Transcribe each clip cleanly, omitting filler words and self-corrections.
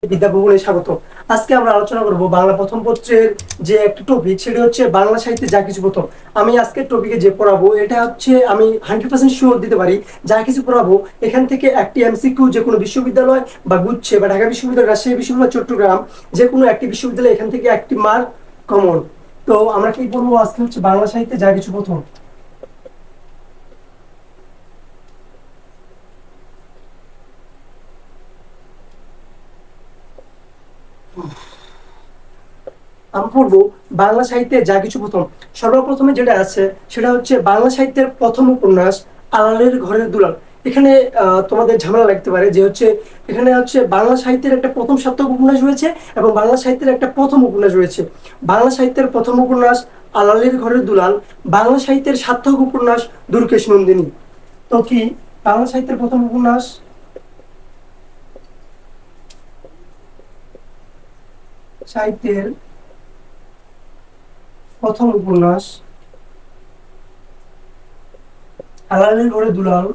বিদ্যা ভূগোলে স্বাগত। আজকে আমরা আলোচনা করব বাংলা প্রথম পত্রের যে একটা টপিক, সেটা হচ্ছে বাংলা সাহিত্যে যা কিছু প্রথম। আমি আজকের টপিকে যে পড়াবো, এটা হচ্ছে আমি 100% শিওর দিতে পারি, যা কিছু পড়াবো এখান থেকে একটি এমসিকিউ যে কোনো বিশ্ববিদ্যালয় বা গুচ্ছে বা ঢাকা বিশ্ববিদ্যালয়, রাজশাহী বিশ্ববিদ্যালয়, চট্টগ্রাম যে কোনো একটি বিশ্ববিদ্যালয় এখান থেকে একটি মার্ক কমন। তো আমরা কি পড়বো আজকে হচ্ছে বাংলা সাহিত্যে যা কিছু প্রথম। আমরা পড়বো বাংলা সাহিত্যে যা কিছু প্রথম। সর্বপ্রথমে যেটা আছে সেটা হচ্ছে বাংলা সাহিত্যের প্রথম উপন্যাস আলালের ঘরের দুলাল। এখানে তোমাদের ঝামেলা লাগতে পারে যে হচ্ছে এখানে হচ্ছে বাংলা সাহিত্যের একটা প্রথম সার্থক উপন্যাস রয়েছে এবং বাংলা সাহিত্যের একটা প্রথম উপন্যাস রয়েছে। বাংলা সাহিত্যের প্রথম উপন্যাস আলালের ঘরের দুলাল, বাংলা সাহিত্যের সার্থক উপন্যাস দুর্গেশ নন্দিনী। তো কি বাংলা সাহিত্যের প্রথম উপন্যাস? সাহিত্যের প্রথম উপন্যাস আলালের ঘরে দুলাল।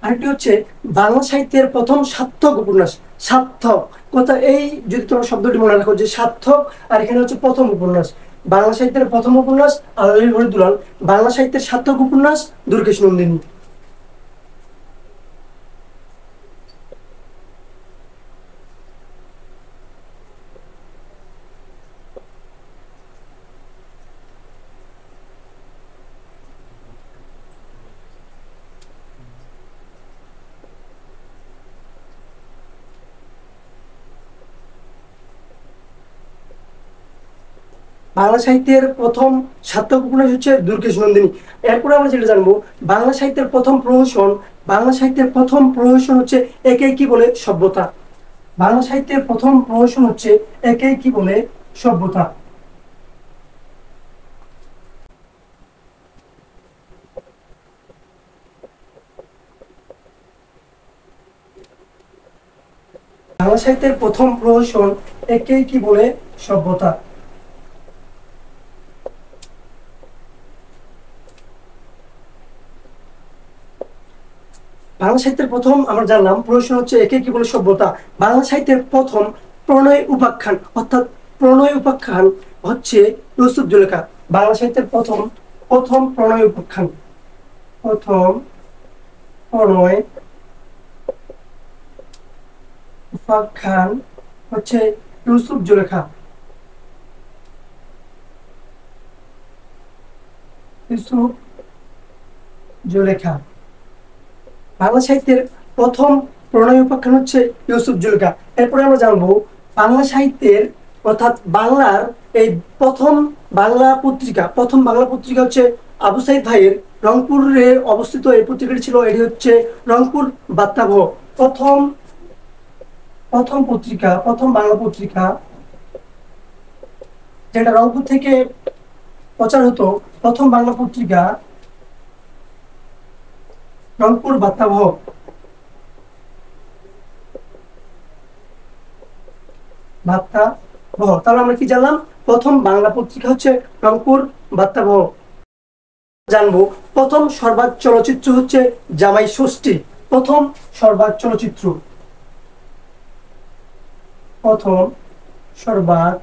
আরেকটি হচ্ছে বাংলা সাহিত্যের প্রথম সার্থক উপন্যাস। সার্থক কথা, এই যদি তোমরা শব্দটি মনে রাখো যে সার্থক, আর এখানে হচ্ছে প্রথম উপন্যাস। বাংলা সাহিত্যের প্রথম উপন্যাস আলালের ঘরে দুলাল, বাংলা সাহিত্যের সার্থক উপন্যাস দুর্গেশ নন্দিনী। বাংলা সাহিত্যের প্রথম সার্থক উপন্যাস হচ্ছে দুর্গেশ নন্দিনী। এরপরে আমরা যেটা জানবো, বাংলা সাহিত্যের প্রথম প্রহসন। বাংলা সাহিত্যের প্রথম প্রহসন হচ্ছে একে কি বলে সভ্যতা। বাংলা সাহিত্যের প্রথম প্রহসন হচ্ছে একে কি বলে সভ্যতা। বাংলা সাহিত্যের প্রথম প্রহসন একে কি বলে সভ্যতা। বাংলা সাহিত্যের প্রথম আমরা জানলাম প্রশ্ন হচ্ছে একে কি বলে সভ্যতা। বাংলা সাহিত্যের প্রথম প্রণয় উপাখ্যান, অর্থাৎ প্রণয় উপাখ্যান হচ্ছে ইউসুফ জুলেখা। বাংলা সাহিত্যের প্রথম প্রথম প্রণয় উপাখ্যান, প্রথম প্রণয় উপাখ্যান হচ্ছে ইউসুফ জুলেখা। ইউসুফ জুলেখা। বাংলা সাহিত্যের প্রথম প্রণয় উপাখ্যান হচ্ছে ইউসুফ জুলেখা। এরপরে আমরা জানবো বাংলা সাহিত্যের অর্থাৎ বাংলার এই প্রথম বাংলা পত্রিকা হচ্ছে আবু সাইদ ভাইয়ের রংপুরে অবস্থিত এই পত্রিকাটি ছিল। এটি হচ্ছে রংপুর বার্তাবহ। প্রথম প্রথম পত্রিকা, প্রথম বাংলা পত্রিকা যেটা রংপুর থেকে প্রচার হতো, প্রথম বাংলা পত্রিকা রংপুর বার্তাবহ। তাহলে আমরা কি জানলাম? প্রথম বাংলা পত্রিকা হচ্ছে রংপুর বার্তাবহ। জানবো প্রথম সর্বাত চলচ্চিত্র হচ্ছে জামাই ষষ্ঠী। প্রথম সর্বাত চলচ্চিত্র, প্রথম সর্বাত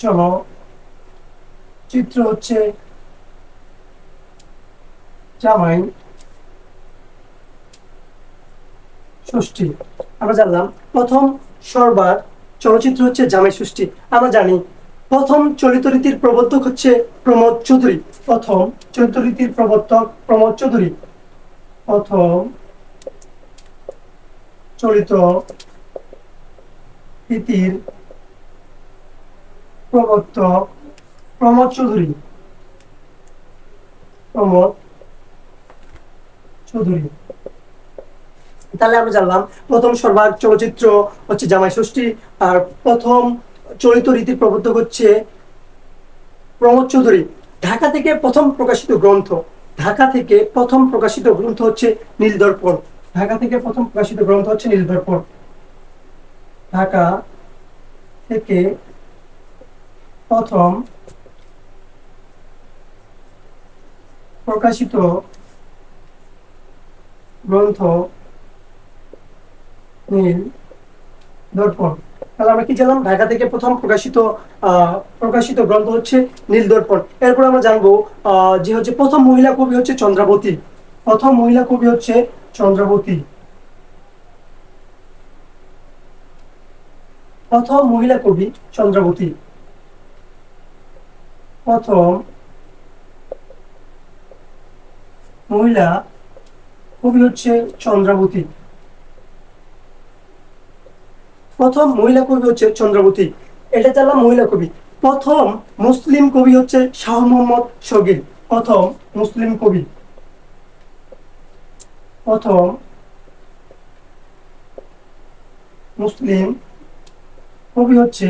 চলচ্চিত্র হচ্ছে জামাই ষষ্ঠী। আমরা জানলাম প্রথম সর্বাত চলচ্চিত্র হচ্ছে জামাই ষষ্ঠী। আমরা জানি প্রথম চলিত রীতির প্রবর্তক হচ্ছে প্রমোদ চৌধুরী। প্রথম চলিত রীতির প্রবর্তক প্রমোদ চৌধুরী। প্রথম চলিত রীতির প্রবর্তক প্রমোদ চৌধুরী। প্রমোদ চৌধুরী। তাহলে আমরা জানলাম প্রথম সর্বাত চলচ্চিত্র হচ্ছে জামাই ষষ্ঠী, আর প্রথম চলিত রীতির প্রবর্তক হচ্ছে প্রমোদ চৌধুরী। ঢাকা থেকে প্রথম প্রকাশিত গ্রন্থ, ঢাকা থেকে প্রথম প্রকাশিত গ্রন্থ হচ্ছে নীলদর্পণ। ঢাকা থেকে প্রথম প্রকাশিত গ্রন্থ হচ্ছে নীলদর্পণ। ঢাকা থেকে প্রথম প্রকাশিত গ্রন্থ নীল দর্পণ। তাহলে আমরা কি জানলাম? ঢাকা থেকে প্রথম প্রকাশিত গ্রন্থ হচ্ছে নীল দর্পণ। এরপর আমরা জানবো যে হচ্ছে প্রথম মহিলা কবি হচ্ছে চন্দ্রাবতী। প্রথম মহিলা কবি হচ্ছে চন্দ্রাবতী। প্রথম মহিলা কবি চন্দ্রাবতী। প্রথম মহিলা কবি হচ্ছে চন্দ্রাবতী। প্রথম মহিলা কবি হচ্ছে চন্দ্রাবতী। এটা জানলাম মহিলা কবি। প্রথম মুসলিম কবি হচ্ছে শাহ মোহাম্মদ শগীর। প্রথম মুসলিম কবি। প্রথম মুসলিম কবি হচ্ছে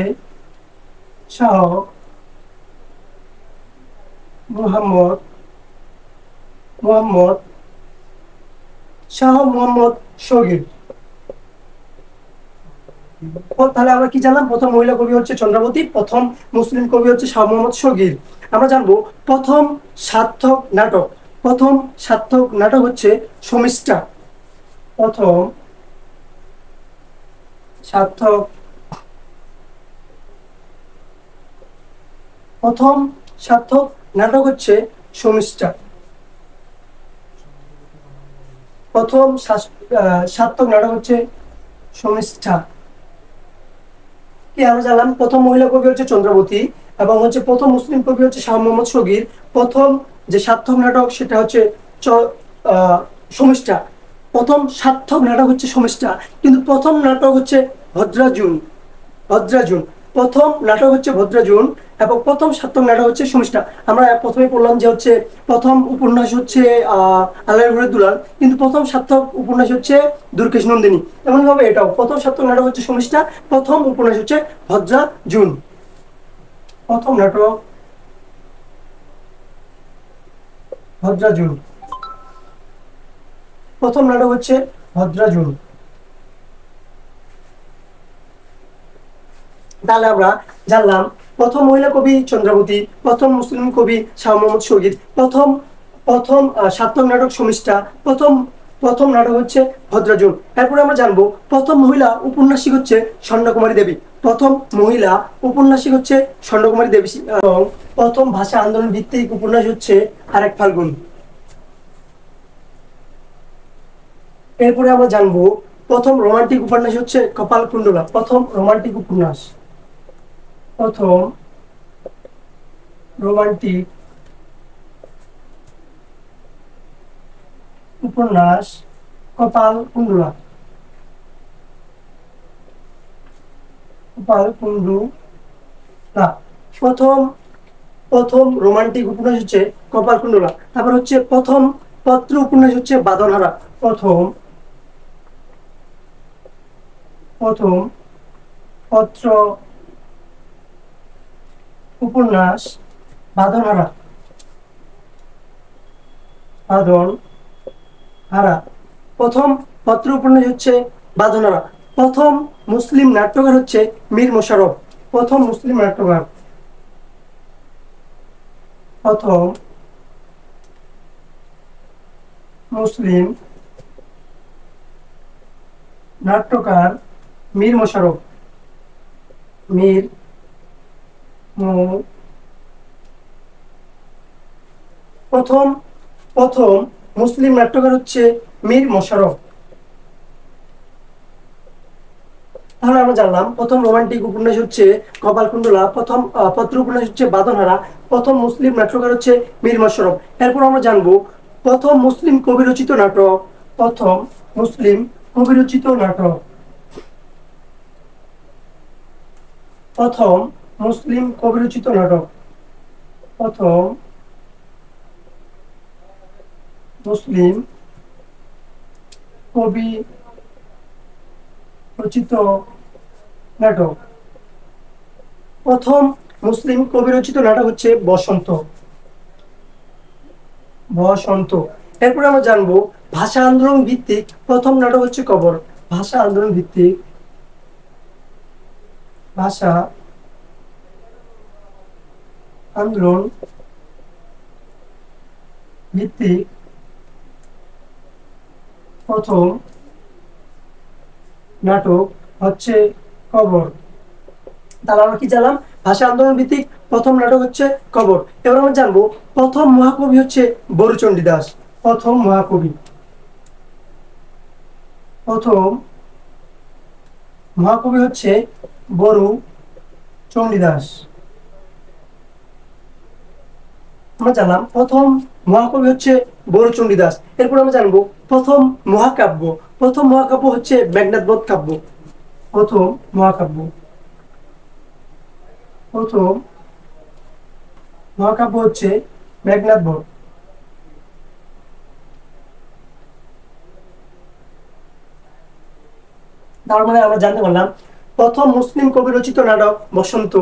শাহ শাহ মোহাম্মদ শগীর। তাহলে আমরা কি জানলাম? প্রথম মহিলা কবি হচ্ছে চন্দ্রাবতী, প্রথম মুসলিম কবি হচ্ছে শাহ মোহাম্মদ শগীর। আমরা জানবো প্রথম সার্থক নাটক। প্রথম সার্থক নাটক হচ্ছে শর্মিষ্ঠা। প্রথম সার্থক প্রথম সার্থক নাটক হচ্ছে শর্মিষ্ঠা। প্রথম সার্থক নাটক হচ্ছে শর্মিষ্ঠা। কি আমরা জানলাম? প্রথম মহিলা কবি হচ্ছে চন্দ্রাবতী এবং হচ্ছে প্রথম মুসলিম কবি হচ্ছে শাহ মোহাম্মদ শগীর। প্রথম যে সার্থক নাটক সেটা হচ্ছে শর্মিষ্ঠা। প্রথম সার্থক নাটক হচ্ছে শর্মিষ্ঠা, কিন্তু প্রথম নাটক হচ্ছে ভদ্রাজুন। প্রথম নাটক হচ্ছে ভদ্রাজুন এবং প্রথম সার্থক নাটক হচ্ছে শর্মিষ্ঠা। আমরা প্রথমে পড়লাম যে হচ্ছে প্রথম উপন্যাস হচ্ছে আল্লাহর ঘরের দুলাল, কিন্তু প্রথম সার্থক উপন্যাস হচ্ছে দুর্গেশ নন্দিনী। এমনভাবে এটাও প্রথম সার্থক নাটক হচ্ছে শর্মিষ্ঠা, প্রথম উপন্যাস হচ্ছে ভদ্রাজুন। প্রথম নাটক ভদ্রাজুন। প্রথম নাটক হচ্ছে ভদ্রাজুন। তাহলে আমরা জানলাম প্রথম মহিলা কবি চন্দ্রাবতী, প্রথম মুসলিম কবি শাহ মোহাম্মদ শগীর, প্রথম প্রথম সার্থক নাটক শর্মিষ্ঠা, প্রথম নাটক হচ্ছে ভদ্রাজুন। এরপরে আমরা জানবো প্রথম মহিলা উপন্যাসিক হচ্ছে স্বর্ণকুমারী দেবী। প্রথম মহিলা উপন্যাসিক হচ্ছে স্বর্ণকুমারী দেবী এবং প্রথম ভাষা আন্দোলন ভিত্তিক উপন্যাস হচ্ছে আরেক ফাল্গুন। এরপরে আমরা জানবো প্রথম রোমান্টিক উপন্যাস হচ্ছে কপালকুণ্ডলা। প্রথম রোমান্টিক উপন্যাস কপালকুণ্ডলা। প্রথম রোমান্টিক উপন্যাস হচ্ছে কপালকুণ্ডলা। তারপর হচ্ছে প্রথম পত্র উপন্যাস হচ্ছে বাঁধনহারা। প্রথম পত্র উপন্যাস বাঁধনহারা। প্রথম পত্র উপন্যাস হচ্ছে বাঁধনহারা। প্রথম মুসলিম নাট্যকার হচ্ছে মীর মোশাররফ। প্রথম মুসলিম নাট্যকার। প্রথম মুসলিম নাট্যকার মীর মোশাররফ। প্রথম মুসলিম নাট্যকার হচ্ছে মীর মোশাররফ। তাহলে আমরা জানলাম প্রথম রোমান্টিক উপন্যাস হচ্ছে কপালকুণ্ডলা, প্রথম পত্র উপন্যাস হচ্ছে বাঁধনহারা, প্রথম মুসলিম নাট্যকার হচ্ছে মীর মোশাররফ। এরপর আমরা জানবো প্রথম মুসলিম কবি রচিত নাটক। প্রথম মুসলিম কবি রচিত নাটক। প্রথম মুসলিম কবি রচিত নাটক। প্রথম মুসলিম কবি রচিত নাটক। প্রথম মুসলিম কবি রচিত নাটক হচ্ছে বসন্ত। এরপরে আমরা জানবো ভাষা আন্দোলন ভিত্তিক প্রথম নাটক হচ্ছে কবর। ভাষা আন্দোলন ভিত্তিক ভিত্তিক প্রথম নাটক হচ্ছে কবর। তাহলে আমরা কি জানলাম? ভাষা আন্দোলন ভিত্তিক প্রথম নাটক হচ্ছে কবর। এবার আমরা জানবো প্রথম মহাকবি হচ্ছে বরুচণ্ডী দাস। প্রথম মহাকবি, প্রথম মহাকবি হচ্ছে বরুচণ্ডী দাস। আমরা জানলাম প্রথম মহাকবি হচ্ছে বরুচণ্ডী দাস। এরপর আমরা জানবো প্রথম মহাকাব্য। প্রথম মহাকাব্য হচ্ছে মেঘনাদবধ কাব্য। প্রথম মহাকাব্য, প্রথম মহাকাব্য হচ্ছে মেঘনাদবধ। তার মানে আমরা জানতে পারলাম প্রথম মুসলিম কবি রচিত নাটক বসন্ত,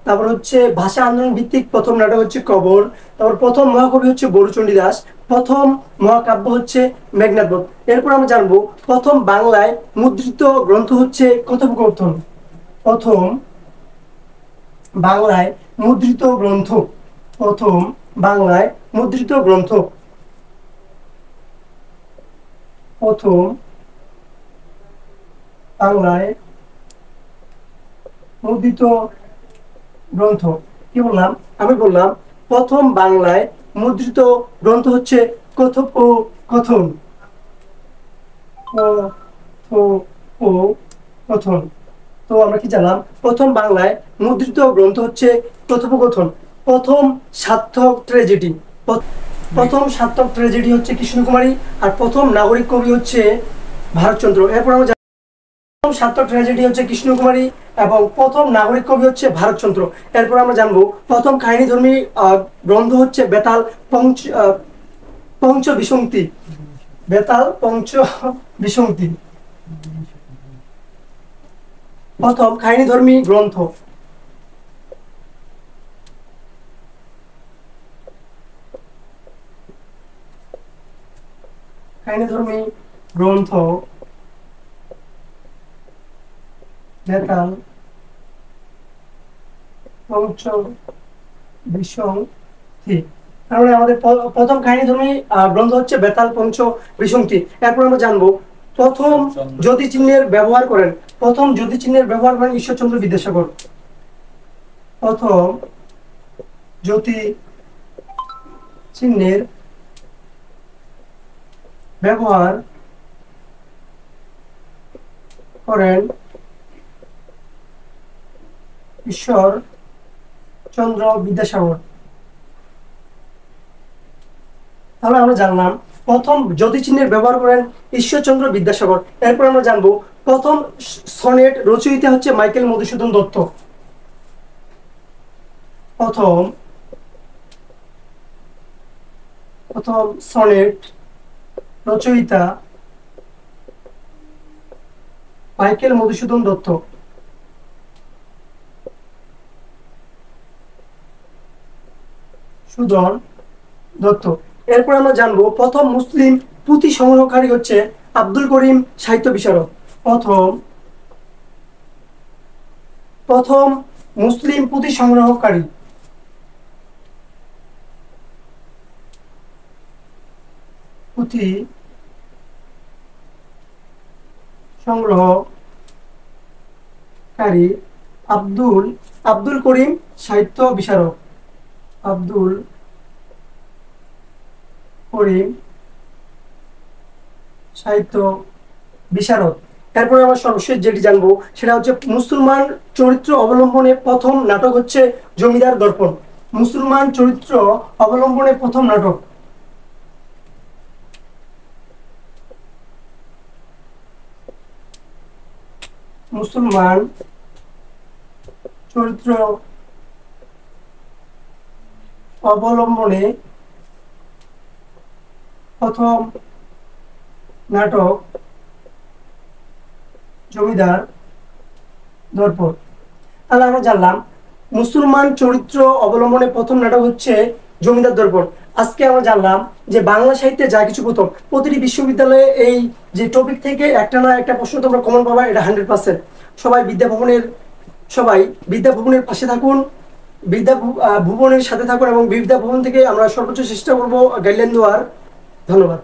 তারপর হচ্ছে ভাষা আন্দোলন ভিত্তিক প্রথম নাটক হচ্ছে কবর, তারপর প্রথম মহাকবি হচ্ছে বরুচণ্ডী দাস, প্রথম মহাকাব্য হচ্ছে মেঘনাদবধ। এরপর আমরা জানবো প্রথম বাংলায় মুদ্রিত গ্রন্থ হচ্ছে কথোপকথন। প্রথম বাংলায় মুদ্রিত গ্রন্থ, প্রথম বাংলায় মুদ্রিত গ্রন্থ, প্রথম বাংলায় মুদ্রিত গ্রন্থ। কি বললাম? আমি বললাম প্রথম বাংলায় মুদ্রিত গ্রন্থ হচ্ছে কথোপকথন। কথোপকথন। তো আমরা কি জানলাম? প্রথম বাংলায় মুদ্রিত গ্রন্থ হচ্ছে কথোপকথন। প্রথম সার্থক ট্র্যাজেডি, প্রথম সার্থক ট্র্যাজেডি হচ্ছে কৃষ্ণকুমারী, আর প্রথম নাগরিক কবি হচ্ছে ভারতচন্দ্র। এরপর আমরা প্রথম সার্থক ট্র্যাজেডি হচ্ছে কৃষ্ণকুমারী এবং প্রথম নাগরিক কবি হচ্ছে ভারতচন্দ্র। এরপর আমরা জানবো প্রথম কাহিনীধর্মী গ্রন্থ হচ্ছে বেতাল পঞ্চবিংশতি। বেতাল পঞ্চবিংশতি, প্রথম কাহিনীধর্মী গ্রন্থ। কাহিনীধর্মী গ্রন্থ বেতাল পঞ্চবিংশতি। তাহলে আমাদের প্রথম কাহিনীধর্মী গ্রন্থ হচ্ছে বেতাল পঞ্চবিংশতি। এরপর আমরা জানবো প্রথম জ্যোতি চিহ্নের ব্যবহার করেন। প্রথম জ্যোতি চিহ্নের ব্যবহার করেন ঈশ্বরচন্দ্র বিদ্যাসাগর। প্রথম জ্যোতি চিহ্নের ব্যবহার করেন ঈশ্বরচন্দ্র বিদ্যাসাগর। তাহলে আমরা জানলাম প্রথম জ্যোতি চিহ্নের ব্যবহার করেন ঈশ্বরচন্দ্র বিদ্যাসাগর। এরপর আমরা জানবো প্রথম সনেট রচয়িতা হচ্ছে মাইকেল মধুসূদন দত্ত। প্রথম সনেট রচয়িতা মাইকেল মধুসূদন দত্ত। সুজন দত্ত। এরপর আমরা জানবো প্রথম মুসলিম পুঁথি সংগ্রহকারী হচ্ছে আব্দুল করিম সাহিত্য বিশারদ। প্রথম মুসলিম পুঁথি সংগ্রহকারী, পুঁথি সংগ্রহকারী আব্দুল করিম সাহিত্য বিশারদ। আব্দুল করিম সাহিত্য বিশারদ। এরপরে আমরা সর্বশেষ যেটি জানবো সেটা হচ্ছে মুসলমান চরিত্র অবলম্বনে প্রথম নাটক হচ্ছে জমিদার দর্পণ। মুসলমান চরিত্র অবলম্বনে প্রথম নাটক, মুসলমান চরিত্র অবলম্বনে প্রথম নাটক জমিদার দর্পণ। তাহলে আমরা জানলাম মুসলমান চরিত্র অবলম্বনে প্রথম নাটক হচ্ছে জমিদার দর্পণ। আজকে আমরা জানলাম যে বাংলা সাহিত্যে যা কিছু প্রথম, প্রতিটি বিশ্ববিদ্যালয়ে এই যে টপিক থেকে একটা না একটা প্রশ্ন তোমরা কমন পাবা, এটা 100%। সবাই বিদ্যাভবনের পাশে থাকুন। ভুবনের সাথে থাকুন এবং বিদ্যা ভবন থেকে আমরা সর্বোচ্চ চেষ্টা করবো গাইডলাইন দেওয়ার। ধন্যবাদ।